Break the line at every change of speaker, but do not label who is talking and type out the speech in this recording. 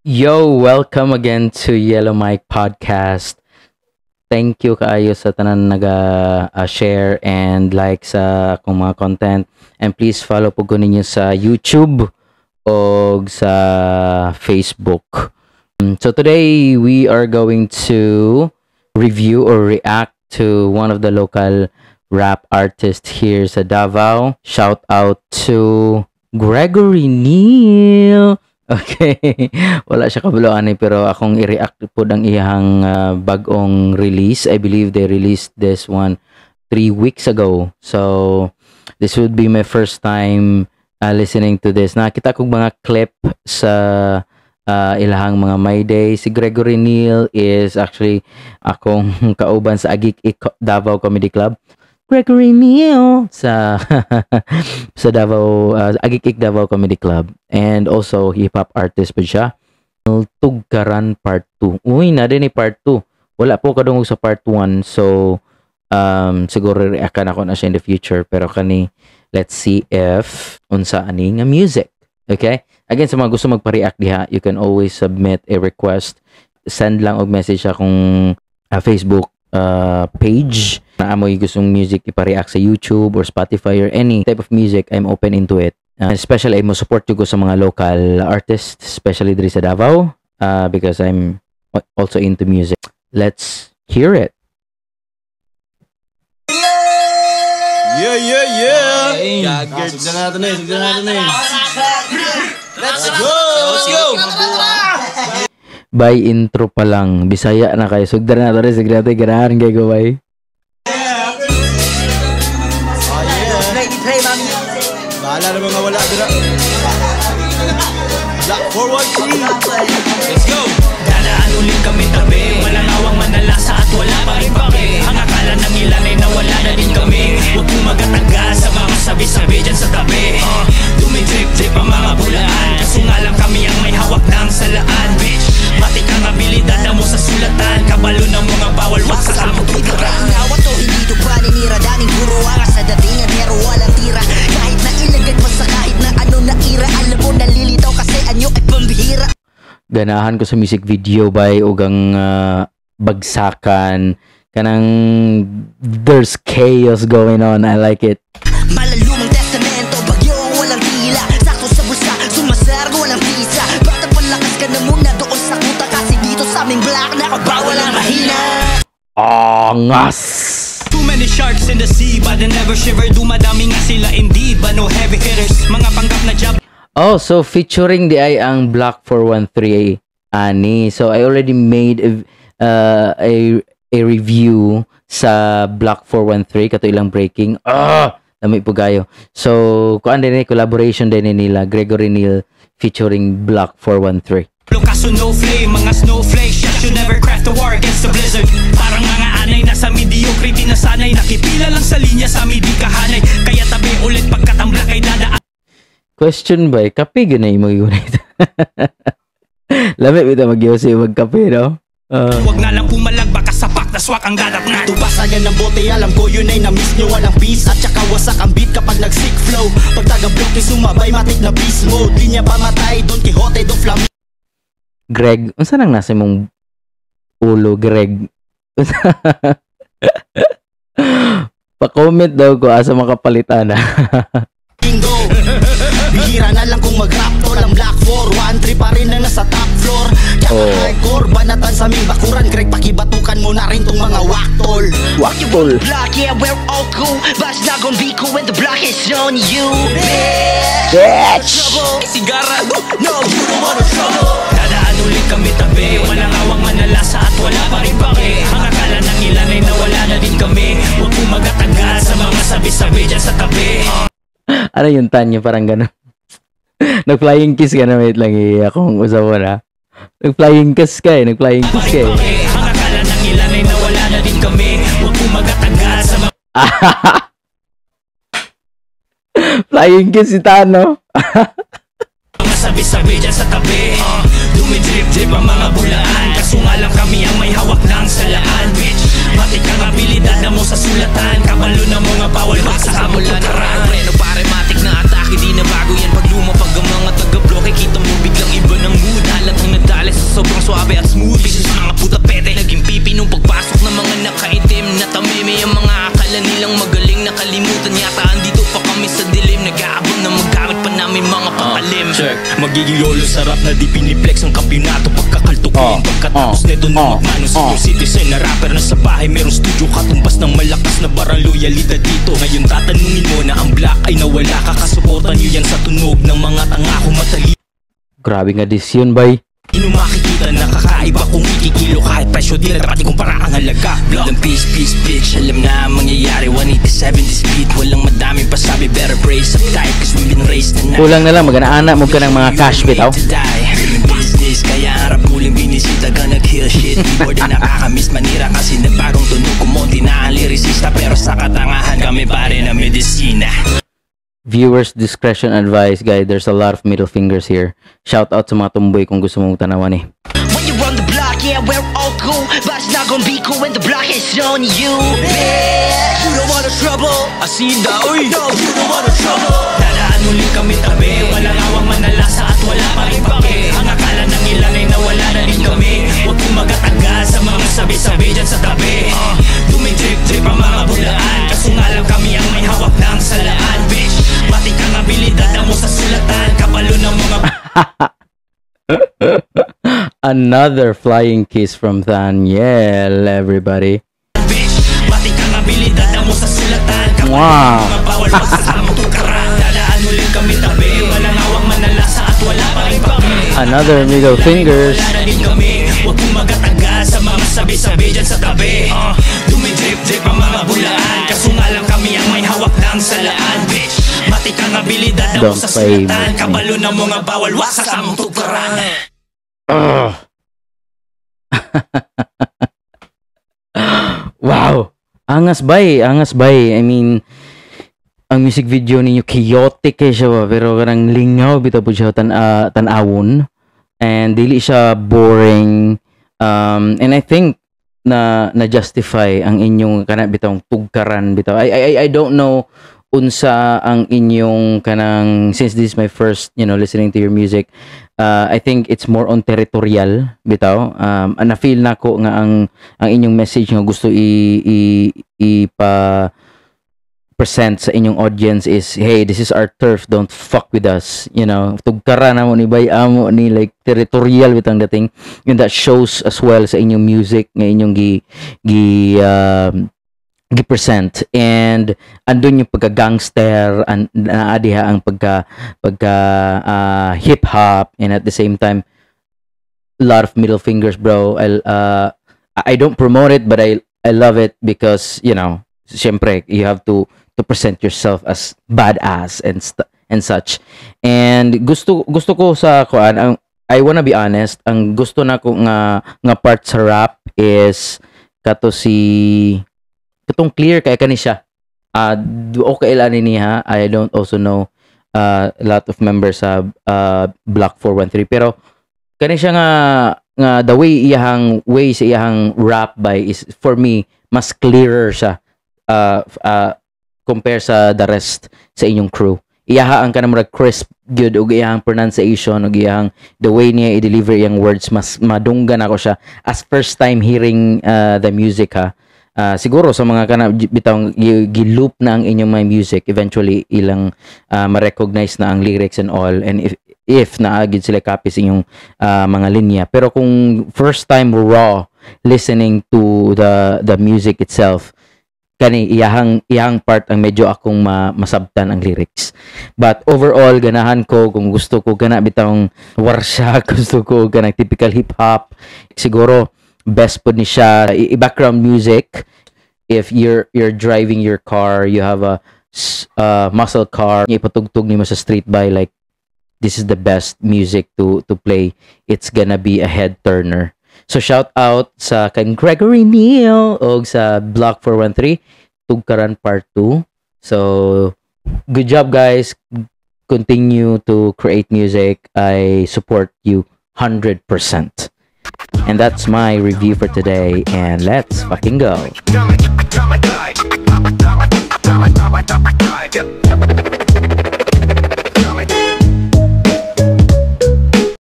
Yo, welcome again to Yellow Mic Podcast. Thank you kaayo sa tanan naga-share and like sa akong mga content. And please follow po ko ninyo sa YouTube o sa Facebook. So today we are going to review or react to one of the local rap artists here sa Davao. Shout out to Gregory Neal. Okay, wala siya kabaloan pero akong i-react po ng iyang bagong release. I believe they released this one 3 weeks ago. So, this would be my first time listening to this. Nakita ko mga clip sa ilahang mga My Day. Si Gregory Neal is actually akong kauban sa Agik-Ik Davao Comedy Club. Gregory Neal sa sa Davao Agik-Ik Davao Comedy Club, and also hip-hop artist pa siya. Tugkaran part 2. Uy, na din ni part 2. Wala po kadungog sa part 1. So siguro react ako na siya in the future, pero kani let's see if unsa ani nga music. Okay? Again, sa mga gusto magpa-react diha, you can always submit a request. Send lang og message akong Facebook page na amoy gustong music ipa-react sa YouTube or Spotify or any type of music. I'm open into it. Especially I mo support ko sa mga local artists, especially diri sa Davao, because I'm also into music. Let's hear it.
Yeah. Sugdan natin eh. Let's go.
By intro pa lang, Bisaya na kayo. Sugdan na ito rin. Sigurado ganahan kayo ko, bay.
Bahala na mga wala dira. Black 413. Let's go.
Dadaan ulit kami tabi. Walang awang manalasa at wala pa rin pake. Ang akala ng ilan ay nawala na din kami. Huwag kong magatagal sa mga sabi-sabi dyan sa tabi. Dumidrip-drip ang mga bulaan. Kaso nga lang kami ang may hawak ng salaan, bitch. Matik ang abilidad mo sa sulatan. Kabalo ng mga bawal, wag sa kamot tugara.
Ang awat to, hindi to paninira. Daning guro ang sa datingan, pero walang tira. Kahit na ilagay pa sa kahit na ano na ira. Alam mo nalilitaw kasi anyo ay pambihira.
Ganahan ko sa music video bay ugang bagsakan kanang there's chaos going on. I like it.
Malalumang testamento, bagyo ang walang tila. Sakto sa bulsa, sumasargo walang pisa. Bata palakas ka na muna doon sa kuta. Kasi dito sa aming black na bawal ang mahina.
Angas!
Too many sharks in the sea, but they never shiver. Dumadami nga sila indeed, but no heavy hitters. Mga panggap na job.
Oh, so featuring di ay ang Black 413 ani. So I already made a review sa Black 413 kato ilang breaking. Dami po gayo. So kuan din collaboration din nila Gregory Neal featuring Black 413.
Kaso no flame, mga snowflakes. You never craft a war against the blizzard. Parang mga anay nasa mediocrity na sanay. Nakipila lang sa linya sa midi kahanay. Kaya tabi ulit pagkatambla kay dadaan.
Question ba, kape ganay mo yun? Lamit bita mag-yosi magkape, no?
Huwag na lang pumalag, baka sapak na swak ang gadat na.
Tubasagan ng bote, alam ko yun ay na-miss nyo. Walang peace at saka wasak ang beat kapag nag-sick flow. Pag taga-block sumabay, matik na beast mode. Linya pamatay, Don Quixote, do Flamingo.
Greg, unsa nang nasa mong ulo, Greg? Pa-comment daw ko asa makapalitan na.
Bihira na lang kung mag-rap to lang Black 413 pa rin na nasa top floor. Kaya hardcore, banatan sa aming bakuran. Greg, pakibatukan mo na rin tong mga waktol.
Waktol.
Block, yeah, we're all cool. But it's not gonna be cool when the block is on you.
Bitch!
Sigara, no, you don't wanna trouble. Dadaan ulit kami tabi. Walang awang manalasa at wala pa rin pake. Ang akala ng ilan ay nawala na din kami. Huwag kong magatagal sa mga sabi-sabi dyan sa tabi.
Ano yung tanyo? Parang gano'n. Nag-flying kiss ka na. Wait lang, akong usap mo na. Nag-flying kiss ka eh. Nag-flying kiss ka eh.
Ang akala ng ilan ay nawala na din kami. Huwag kong magatagal sa mga
Flying kiss si Tano.
mga sabi-sabi dyan sa tabi. Dumidrip-drip ang mga bulaan. Kaso nga lang kami ang may hawak ng salaan, bitch. Matik ang abilidad mo sa sulatan. Kabalo na mga bawal bak sa kamulan. Preno pare matik na atake. Di na bago yan pag lumapag ang mga taga-bloke. Kita mo biglang iba ng mood. Halatang nadali Talo sarap na di piniplex ang kampyonato pagkakaltukin. Pagkatapos neto na magmano senior citizen na rapper na sa bahay merong studio katumbas ng malakas na barang loyalidad dito. Ngayon tatanungin mo na ang black ay nawala, kakasuportan nyo yan sa tunog ng mga tangako matali.
Grabe nga dis yun, bay.
Ino makikita na kakaiba kung ikikilo kahit presyo di na dapat kumpara ang halaga. Blood and peace, peace, bitch. Alam na ang mangyayari 187 this beat. Walang madaming pasabi, better brace up tight cause we've been raised na
Kulang na lang, magana-ana mo ka ng mga cash bit, oh.
Business, kaya harap huling binisita ka nag-kill shit. Keyboard na nakakamiss manira kasi na bagong tunog kumonti na ang lyricista. Pero sa katangahan kami pare na medisina.
Viewers discretion advised, guys. There's a lot of middle fingers here. Shout out sa mga tumboy kung gusto mong tanawan eh.
When you run the block, yeah, we're all cool, but it's not gonna be cool when the block is on you, bitch. You don't want no trouble.
Asida, uy!
No, you don't want no trouble.
Dadaan ulit kami tabi, walang awang manalasa at wala pa rin pake. Ang akala ng ilan ay nawala na din kami. Huwag kong magatagal sa mga sabi-sabi dyan sa tabi. Dumitrip-trip ang mga bulaan, kaso nga lang kami ang may hawak ng salaan, bitch. Batik ang abilidad mo sa sulatan, kapalo ng mga
Another flying kiss from Daniel, everybody.
bitch. Batik ang abilidad mo sa sulatan, kapalo
Wow.
ng mga bawal masasamang tukaran. Dadaan ulit kami tabi, walang awang manalasa at wala pa rin pake.
Another middle fingers.
Wala na din kami, huwag kong magatagal sa mga sabi-sabi dyan sa tabi. Dumidrip-drip ang mga bulaan, kaso nga lang kami ang may hawak ng salaan, bitch. Matik ang abilidad mo
Don't
sa
play
sulatan,
with me.
kabalo ng mga bawal wasak ang tukaran.
Ugh. Wow. Angas bay, angas bay. I mean, ang music video ninyo chaotic eh siya ba? Pero kanang lingaw bitaw po siya tanawon, and dili siya boring, and I think na justify ang inyong kana bitawng tugkaran bitaw. I don't know unsa ang inyong kanang, since this is my first listening to your music, I think it's more on territorial bitaw. Na feel nako nga ang inyong message nga gusto ipa present sa inyong audience is, hey, this is our turf, don't fuck with us, tugkara na mo ni bay amo ni, like territorial bitang dating, and that shows as well sa inyong music nga inyong gi-present, and andun yung pagka-gangster, naadiha ang pagka hip-hop, and at the same time a lot of middle fingers, bro. I don't promote it, but I love it because syempre you have to present yourself as badass and such. And gusto ko sa kuan, I wanna be honest, ang gusto na ko nga part sa rap is katong clear kay kani siya. Okay lang niya. I don't also know a lot of members sa Block 413, pero kani siya nga the way sa iyang rap by is, for me, mas clearer siya compare sa the rest sa inyong crew. Iyaha ang kanang crisp good, ug iyang pronunciation, ug iyang the way niya i-deliver iyang words, mas madunggan ako siya as first time hearing the music ha. Siguro sa mga kana bitang giloop na ang inyong my music, eventually ilang ma-recognize na ang lyrics and all, and if naagid sila copy sa inyong mga linya. Pero kung first time raw listening to the music itself, kani iyang part ang medyo akong masabtan ang lyrics. But overall, ganahan ko, kung gusto ko gana bitang warsha, gusto ko ganang typical hip hop, siguro best pod ni siya i-background music. If you're driving your car, you have a muscle car, ipatugtog nimo sa street by, like, this is the best music to play. It's gonna be a head turner. So shout out sa kan Gregory Neal o sa Block 413, Tugkaran Part 2. So good job, guys. Continue to create music. I support you 100%. And that's my review for today, and let's fucking go.